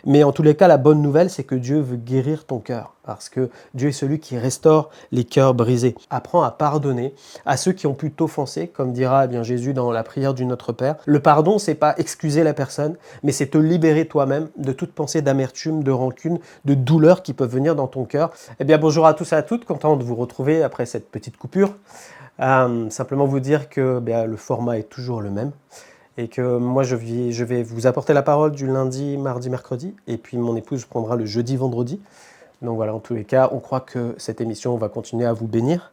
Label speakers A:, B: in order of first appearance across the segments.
A: Mais en tous les cas, la bonne nouvelle, c'est que Dieu veut guérir ton cœur, parce que Dieu est celui qui restaure les cœurs brisés. Apprends à pardonner à ceux qui ont pu t'offenser, comme dira bien Jésus dans la prière du Notre Père. Le pardon, c'est pas excuser la personne, mais c'est te libérer toi-même de toute pensée d'amertume, de rancune, de douleur qui peuvent venir dans ton cœur. Eh bien, bonjour à tous et à toutes, content de vous retrouver après cette petite coupure. Simplement vous dire que le format est toujours le même. Et que moi, je vais vous apporter la parole du lundi, mardi, mercredi, et puis mon épouse prendra le jeudi, vendredi. Donc voilà, en tous les cas, on croit que cette émission va continuer à vous bénir.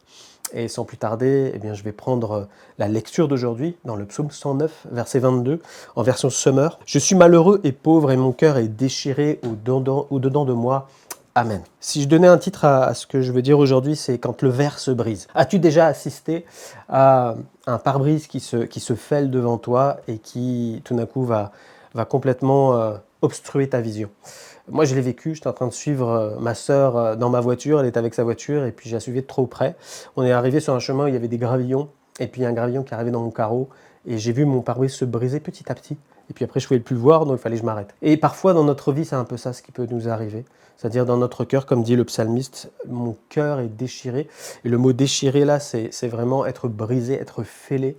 A: Et sans plus tarder, je vais prendre la lecture d'aujourd'hui dans le psaume 109, verset 22, en version Summer. « Je suis malheureux et pauvre, et mon cœur est déchiré au-dedans de moi. Amen. » Si je donnais un titre à ce que je veux dire aujourd'hui, c'est « Quand le verre se brise ». As-tu déjà assisté à un pare-brise qui se fêle devant toi et qui, tout d'un coup, va complètement obstruer ta vision? Moi, je l'ai vécu, j'étais en train de suivre ma sœur dans ma voiture, elle était avec sa voiture, et puis je la suivais de trop près. On est arrivé sur un chemin où il y avait des gravillons, et puis un gravillon qui arrivait dans mon carreau, et j'ai vu mon pare-brise se briser petit à petit. Et puis après, je ne pouvais plus le voir, donc il fallait que je m'arrête. Et parfois, dans notre vie, c'est un peu ça ce qui peut nous arriver. C'est-à-dire dans notre cœur, comme dit le psalmiste, mon cœur est déchiré. Et le mot déchiré, là, c'est vraiment être brisé, être fêlé.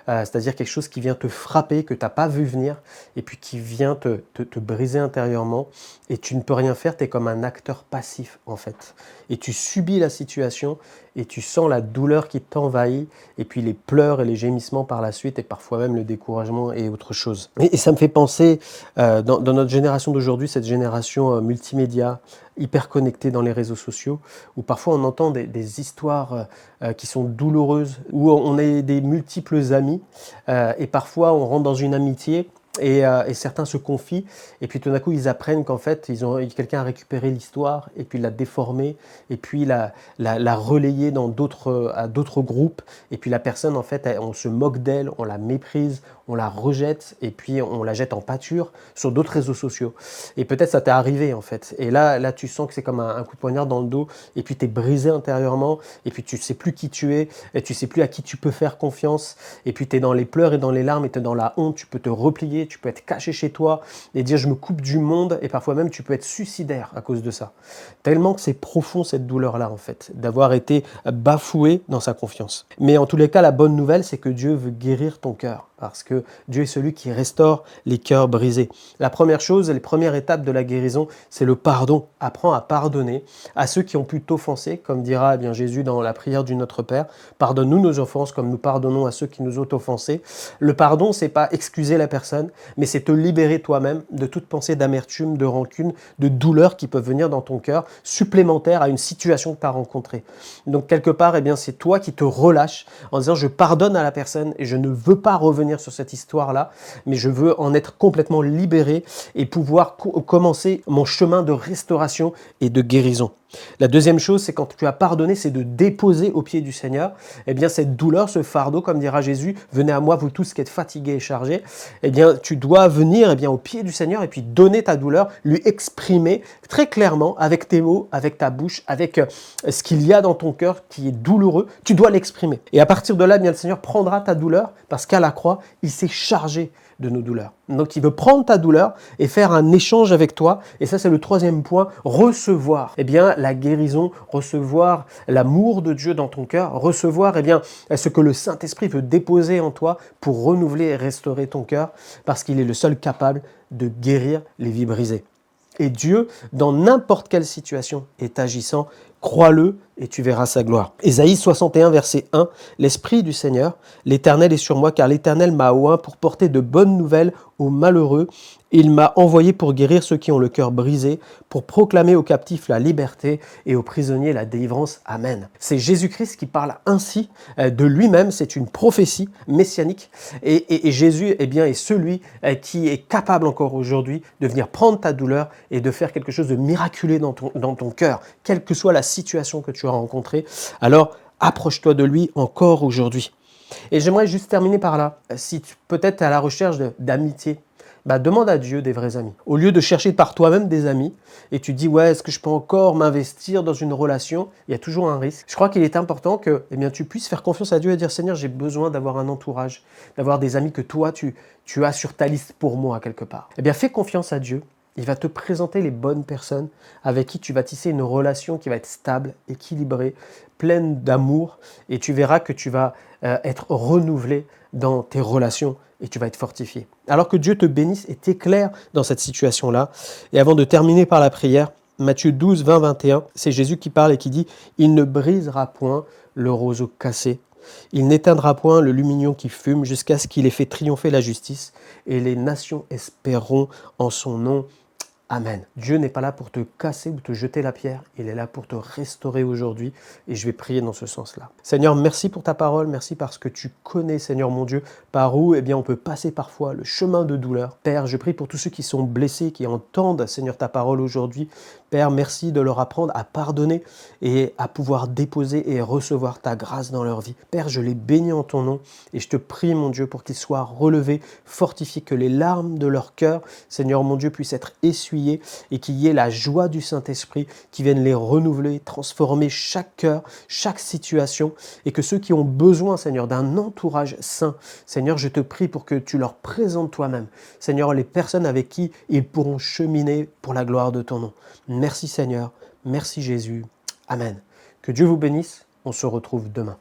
A: C'est-à-dire quelque chose qui vient te frapper, que tu n'as pas vu venir, et puis qui vient te briser intérieurement. Et tu ne peux rien faire, tu es comme un acteur passif, en fait. Et tu subis la situation, et tu sens la douleur qui t'envahit, et puis les pleurs et les gémissements par la suite, et parfois même le découragement et autre chose. Et ça me fait penser, dans notre génération d'aujourd'hui, cette génération multimédia, hyper connectée dans les réseaux sociaux, où parfois on entend des histoires qui sont douloureuses, où on a des multiples amis, et parfois on rentre dans une amitié, et certains se confient, et puis tout d'un coup ils apprennent qu'en fait quelqu'un a récupéré l'histoire et puis l'a déformée et puis l'a relayée à d'autres groupes, et puis la personne en fait on se moque d'elle, on la méprise, on la rejette, et puis on la jette en pâture sur d'autres réseaux sociaux. Et peut-être ça t'est arrivé en fait, et là tu sens que c'est comme un coup de poignard dans le dos, et puis tu es brisé intérieurement, et puis tu sais plus qui tu es, et tu sais plus à qui tu peux faire confiance, et puis tu es dans les pleurs et dans les larmes, et tu es dans la honte, tu peux te replier, tu peux être caché chez toi et dire je me coupe du monde, et parfois même tu peux être suicidaire à cause de ça. Tellement que c'est profond cette douleur-là en fait, d'avoir été bafoué dans sa confiance. Mais en tous les cas, la bonne nouvelle, c'est que Dieu veut guérir ton cœur, parce que Dieu est celui qui restaure les cœurs brisés. La première chose, les premières étapes de la guérison, c'est le pardon. Apprends à pardonner à ceux qui ont pu t'offenser, comme dira Jésus dans la prière du Notre Père. Pardonne-nous nos offenses comme nous pardonnons à ceux qui nous ont offensés. Le pardon, c'est pas excuser la personne, mais c'est te libérer toi-même de toute pensée d'amertume, de rancune, de douleur qui peuvent venir dans ton cœur, supplémentaire à une situation que tu as rencontrée. Donc quelque part, c'est toi qui te relâches en disant je pardonne à la personne et je ne veux pas revenir sur cette histoire-là, mais je veux en être complètement libéré et pouvoir commencer mon chemin de restauration et de guérison. La deuxième chose, c'est quand tu as pardonné, c'est de déposer au pied du Seigneur cette douleur, ce fardeau, comme dira Jésus, venez à moi vous tous qui êtes fatigués et chargés. Tu dois venir au pied du Seigneur et puis donner ta douleur, lui exprimer très clairement avec tes mots, avec ta bouche, avec ce qu'il y a dans ton cœur qui est douloureux, tu dois l'exprimer. Et à partir de là, le Seigneur prendra ta douleur, parce qu'à la croix, il s'est chargé de nos douleurs. Donc il veut prendre ta douleur et faire un échange avec toi, et ça c'est le troisième point, recevoir la guérison, recevoir l'amour de Dieu dans ton cœur, recevoir ce que le Saint-Esprit veut déposer en toi pour renouveler et restaurer ton cœur, parce qu'il est le seul capable de guérir les vies brisées. Et Dieu, dans n'importe quelle situation, est agissant. Crois-le et tu verras sa gloire. Ésaïe 61, verset 1, « L'Esprit du Seigneur, l'Éternel est sur moi, car l'Éternel m'a oint pour porter de bonnes nouvelles aux malheureux. Il m'a envoyé pour guérir ceux qui ont le cœur brisé, pour proclamer aux captifs la liberté et aux prisonniers la délivrance. Amen. » C'est Jésus-Christ qui parle ainsi de lui-même, c'est une prophétie messianique. Et Jésus est celui qui est capable encore aujourd'hui de venir prendre ta douleur et de faire quelque chose de miraculeux dans ton cœur, quelle que soit la situation que tu as rencontrée. Alors, approche-toi de lui encore aujourd'hui. Et j'aimerais juste terminer par là. Si peut-être tu es à la recherche d'amitié, demande à Dieu des vrais amis. Au lieu de chercher par toi-même des amis, et tu dis, ouais, est-ce que je peux encore m'investir dans une relation? Il y a toujours un risque. Je crois qu'il est important que tu puisses faire confiance à Dieu et dire, Seigneur, j'ai besoin d'avoir un entourage, d'avoir des amis que toi, tu as sur ta liste pour moi, quelque part. Fais confiance à Dieu. Il va te présenter les bonnes personnes avec qui tu vas tisser une relation qui va être stable, équilibrée, pleine d'amour. Et tu verras que tu vas être renouvelé dans tes relations et tu vas être fortifié. Alors que Dieu te bénisse et t'éclaire dans cette situation-là. Et avant de terminer par la prière, Matthieu 12, 20, 21, c'est Jésus qui parle et qui dit « Il ne brisera point le roseau cassé. Il n'éteindra point le lumignon qui fume jusqu'à ce qu'il ait fait triompher la justice et les nations espéreront en son nom. » Amen. Dieu n'est pas là pour te casser ou te jeter la pierre. Il est là pour te restaurer aujourd'hui. Et je vais prier dans ce sens-là. Seigneur, merci pour ta parole. Merci parce que tu connais, Seigneur mon Dieu, par où on peut passer parfois le chemin de douleur. Père, je prie pour tous ceux qui sont blessés, qui entendent, Seigneur, ta parole aujourd'hui. Père, merci de leur apprendre à pardonner et à pouvoir déposer et recevoir ta grâce dans leur vie. Père, je les bénis en ton nom et je te prie, mon Dieu, pour qu'ils soient relevés, fortifiés, que les larmes de leur cœur, Seigneur mon Dieu, puissent être essuyées et qu'il y ait la joie du Saint-Esprit qui vienne les renouveler, transformer chaque cœur, chaque situation et que ceux qui ont besoin, Seigneur, d'un entourage sain, Seigneur, je te prie pour que tu leur présentes toi-même, Seigneur, les personnes avec qui ils pourront cheminer pour la gloire de ton nom. Merci Seigneur, merci Jésus. Amen. Que Dieu vous bénisse, on se retrouve demain.